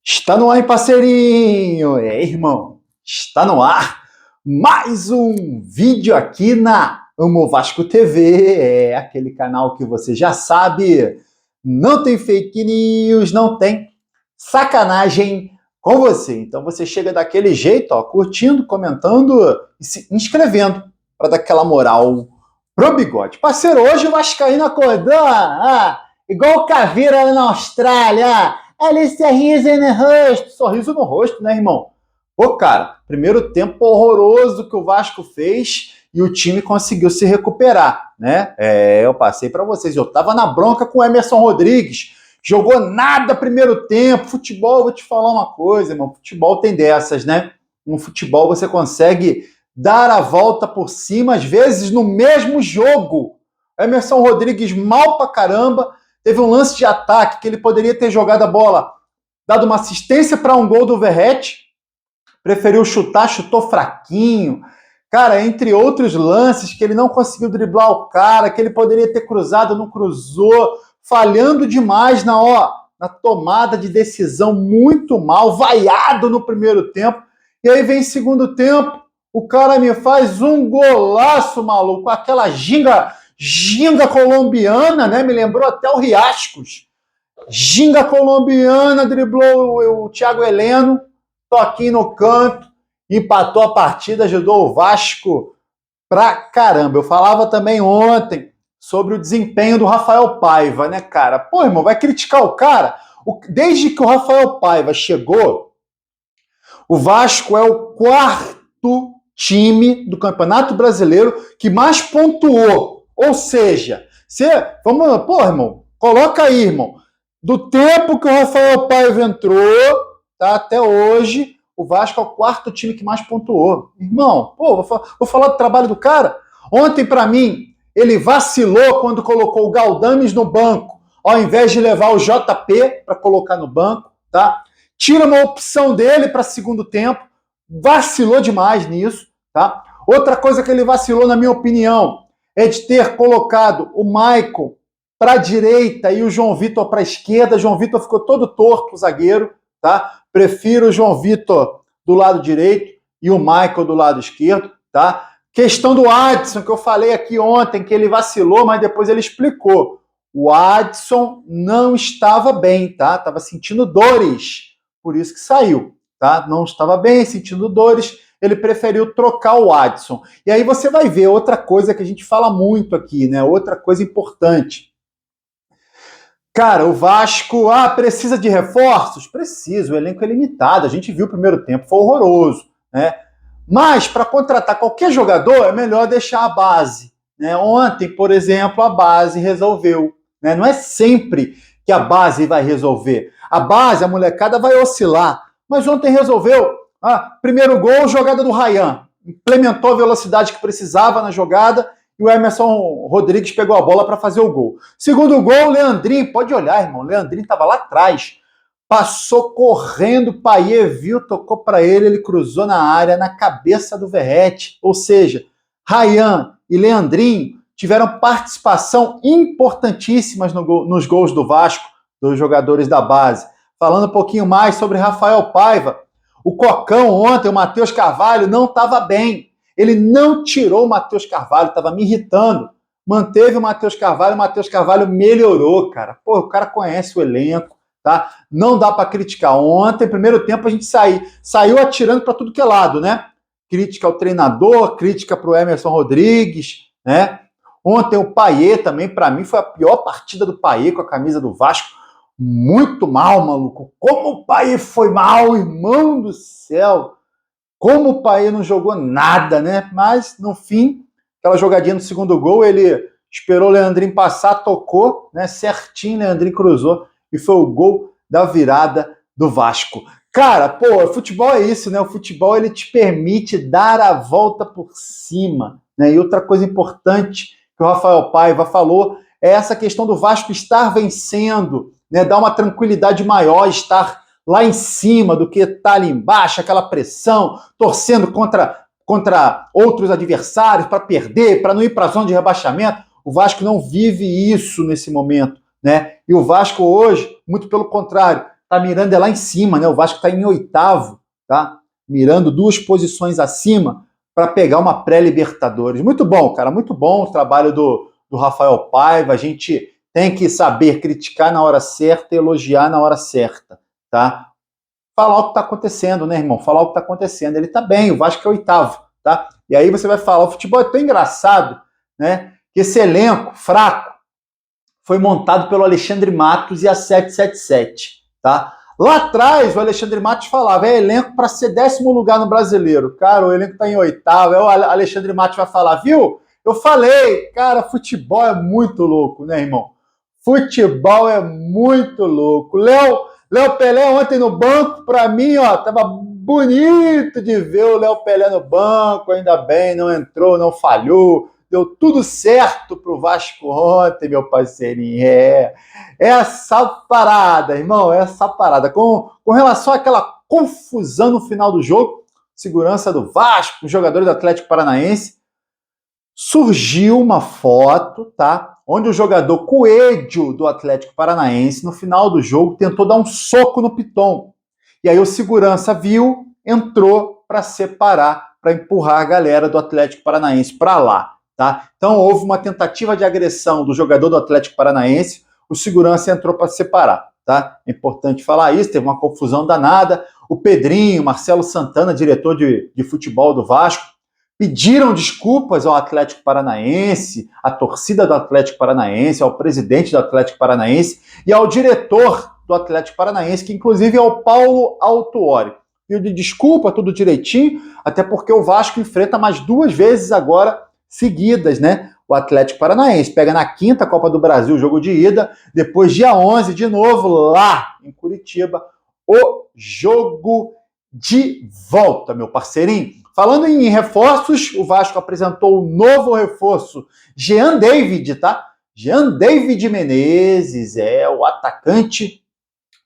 Está no ar, hein, parceirinho? É, irmão, está no ar mais um vídeo aqui na Amo Vasco TV. É aquele canal que você já sabe, não tem fake news, não tem sacanagem com você. Então você chega daquele jeito, ó, curtindo, comentando e se inscrevendo para dar aquela moral pro bigode. Parceiro, hoje o Vascaíno acordou, igual o Caveira lá na Austrália, Alicia Riso no rosto. Sorriso no rosto, né, irmão? Pô, cara, primeiro tempo horroroso que o Vasco fez e o time conseguiu se recuperar, né? Eu passei para vocês. Eu tava na bronca com o Emerson Rodrigues. Jogou nada primeiro tempo. Futebol, vou te falar uma coisa, irmão. Futebol tem dessas, né? No futebol você consegue dar a volta por cima, às vezes no mesmo jogo. Emerson Rodrigues mal pra caramba. Teve um lance de ataque que ele poderia ter jogado a bola, dado uma assistência para um gol do Verratti, preferiu chutar, chutou fraquinho. Cara, entre outros lances que ele não conseguiu driblar o cara, que ele poderia ter cruzado, não cruzou, falhando demais na tomada de decisão, muito mal, vaiado no primeiro tempo. E aí vem segundo tempo, o cara me faz um golaço, maluco, aquela ginga colombiana, né? Me lembrou até o Riascos. Ginga colombiana, driblou o Thiago Heleno, toquinho no canto, empatou a partida, ajudou o Vasco pra caramba. Eu falava também ontem sobre o desempenho do Rafael Paiva, né, cara? Pô, irmão, vai criticar o cara? Desde que o Rafael Paiva chegou, o Vasco é o quarto time do Campeonato Brasileiro que mais pontuou. Ou seja, pô, irmão, coloca aí, irmão, do tempo que o Rafael Paiva entrou, tá, até hoje, o Vasco é o quarto time que mais pontuou. Irmão, pô, vou falar do trabalho do cara. Ontem, para mim, ele vacilou quando colocou o Galdames no banco, ao invés de levar o JP para colocar no banco, tá? Tira uma opção dele para segundo tempo, vacilou demais nisso, tá? Outra coisa que ele vacilou, na minha opinião, é de ter colocado o Maicon para a direita e o João Vitor para a esquerda. João Vitor ficou todo torto, o zagueiro, tá? Prefiro o João Vitor do lado direito e o Maicon do lado esquerdo, tá? Questão do Adson, que eu falei aqui ontem, que ele vacilou, mas depois ele explicou. O Adson não estava bem, tá? Estava sentindo dores, por isso que saiu, tá? Não estava bem, sentindo dores, ele preferiu trocar o Adson. E aí você vai ver outra coisa que a gente fala muito aqui, né? Outra coisa importante. Cara, o Vasco, precisa de reforços? Precisa, o elenco é limitado. A gente viu o primeiro tempo, foi horroroso, né? Mas para contratar qualquer jogador é melhor deixar a base, né? Ontem, por exemplo, a base resolveu, né? Não é sempre que a base vai resolver. A base, a molecada vai oscilar. Mas ontem resolveu. Primeiro gol, jogada do Ryan. Implementou a velocidade que precisava na jogada e o Emerson Rodrigues pegou a bola para fazer o gol. Segundo gol, o Leandrinho, pode olhar, irmão, o Leandrinho estava lá atrás. Passou correndo, o Payet viu, tocou para ele cruzou na área, na cabeça do Verratti. Ou seja, Ryan e Leandrinho tiveram participação importantíssimas nos gols do Vasco, dos jogadores da base. Falando um pouquinho mais sobre Rafael Paiva, o Cocão ontem, o Matheus Carvalho, não estava bem. Ele não tirou o Matheus Carvalho, estava me irritando. Manteve o Matheus Carvalho melhorou, cara. Pô, o cara conhece o elenco, tá? Não dá para criticar. Ontem, primeiro tempo, a gente saiu atirando para tudo que é lado, né? Crítica ao treinador, crítica para o Emerson Rodrigues, né? Ontem o Payet também, para mim, foi a pior partida do Payet com a camisa do Vasco. Muito mal, maluco. Como o Payet foi mal, irmão do céu. Como o Payet não jogou nada, né? Mas, no fim, aquela jogadinha no segundo gol, ele esperou o Leandrinho passar, tocou, né? Certinho, Leandrinho cruzou e foi o gol da virada do Vasco. Cara, pô, futebol é isso, né? O futebol, ele te permite dar a volta por cima, né? E outra coisa importante que o Rafael Paiva falou é essa questão do Vasco estar vencendo, né? Dar uma tranquilidade maior, estar lá em cima do que estar ali embaixo, aquela pressão, torcendo contra outros adversários para perder, para não ir para a zona de rebaixamento. O Vasco não vive isso nesse momento, né? E o Vasco hoje, muito pelo contrário, tá mirando lá em cima, né? O Vasco tá em 8º, tá? Mirando 2 posições acima para pegar uma pré-Libertadores. Muito bom, cara, muito bom o trabalho do Rafael Paiva. A gente tem que saber criticar na hora certa e elogiar na hora certa, tá? Falar o que está acontecendo, né, irmão? Falar o que está acontecendo. Ele está bem, o Vasco é 8º, tá? E aí você vai falar, o futebol é tão engraçado, né? Que esse elenco fraco foi montado pelo Alexandre Matos e a 777, tá? Lá atrás, o Alexandre Matos falava, é elenco para ser 10º lugar no Brasileiro. Cara, o elenco está em 8º, o Alexandre Matos vai falar, viu? Eu falei, cara, futebol é muito louco, né, irmão? Futebol é muito louco. Léo Pelé ontem no banco, para mim, ó, tava bonito de ver o Léo Pelé no banco, ainda bem, não entrou, não falhou, deu tudo certo pro Vasco ontem, meu parceirinho. É essa parada, irmão, essa parada. Com relação àquela confusão no final do jogo, segurança do Vasco, os jogadores do Atlético Paranaense, surgiu uma foto, tá? Onde o jogador Coelho do Atlético Paranaense, no final do jogo, tentou dar um soco no Piton. E aí o segurança viu, entrou para separar, para empurrar a galera do Atlético Paranaense para lá, tá? Então houve uma tentativa de agressão do jogador do Atlético Paranaense, o segurança entrou para separar, tá? É importante falar isso, teve uma confusão danada. O Pedrinho, Marcelo Santana, diretor de futebol do Vasco, pediram desculpas ao Atlético Paranaense, à torcida do Atlético Paranaense, ao presidente do Atlético Paranaense e ao diretor do Atlético Paranaense, que inclusive é o Paulo Autuori. Pediu desculpa, tudo direitinho, até porque o Vasco enfrenta mais 2 vezes agora seguidas, né? O Atlético Paranaense pega na 5ª Copa do Brasil o jogo de ida, depois dia 11 de novo lá em Curitiba, o jogo de volta, meu parceirinho. Falando em reforços, o Vasco apresentou um novo reforço, Jean David, tá? Jean David Menezes, é o atacante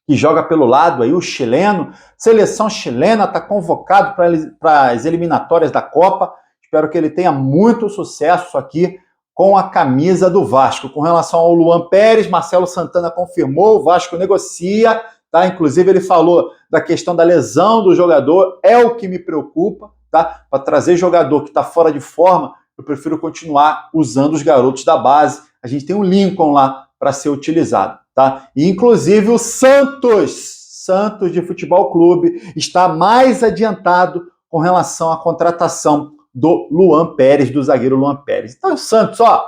que joga pelo lado aí, o chileno. Seleção chilena, está convocado para as eliminatórias da Copa. Espero que ele tenha muito sucesso aqui com a camisa do Vasco. Com relação ao Luan Pérez, Marcelo Santana confirmou, o Vasco negocia, tá? Inclusive ele falou da questão da lesão do jogador, é o que me preocupa, tá? Para trazer jogador que está fora de forma, eu prefiro continuar usando os garotos da base. A gente tem um Lincoln lá para ser utilizado, tá? E inclusive o Santos de Futebol Clube está mais adiantado com relação à contratação do Luan Pérez, do zagueiro Luan Pérez. Então o Santos, ó,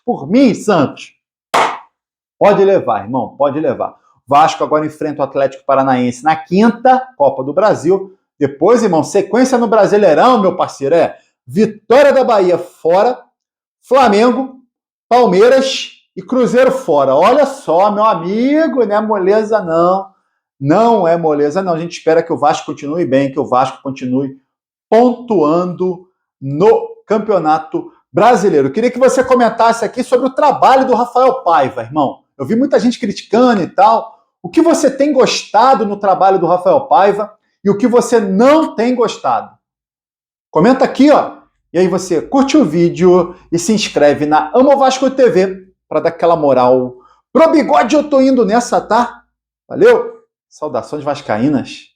por mim, Santos, pode levar, irmão, pode levar. Vasco agora enfrenta o Atlético Paranaense na 5ª Copa do Brasil. Depois, irmão, sequência no Brasileirão, meu parceiro, Vitória da Bahia fora, Flamengo, Palmeiras e Cruzeiro fora. Olha só, meu amigo, não é moleza não. Não é moleza não. A gente espera que o Vasco continue bem, que o Vasco continue pontuando no Campeonato Brasileiro. Eu queria que você comentasse aqui sobre o trabalho do Rafael Paiva, irmão. Eu vi muita gente criticando e tal. O que você tem gostado no trabalho do Rafael Paiva e o que você não tem gostado? Comenta aqui, ó. E aí você curte o vídeo e se inscreve na Amo Vasco TV para dar aquela moral. Pro bigode eu tô indo nessa, tá? Valeu? Saudações vascaínas.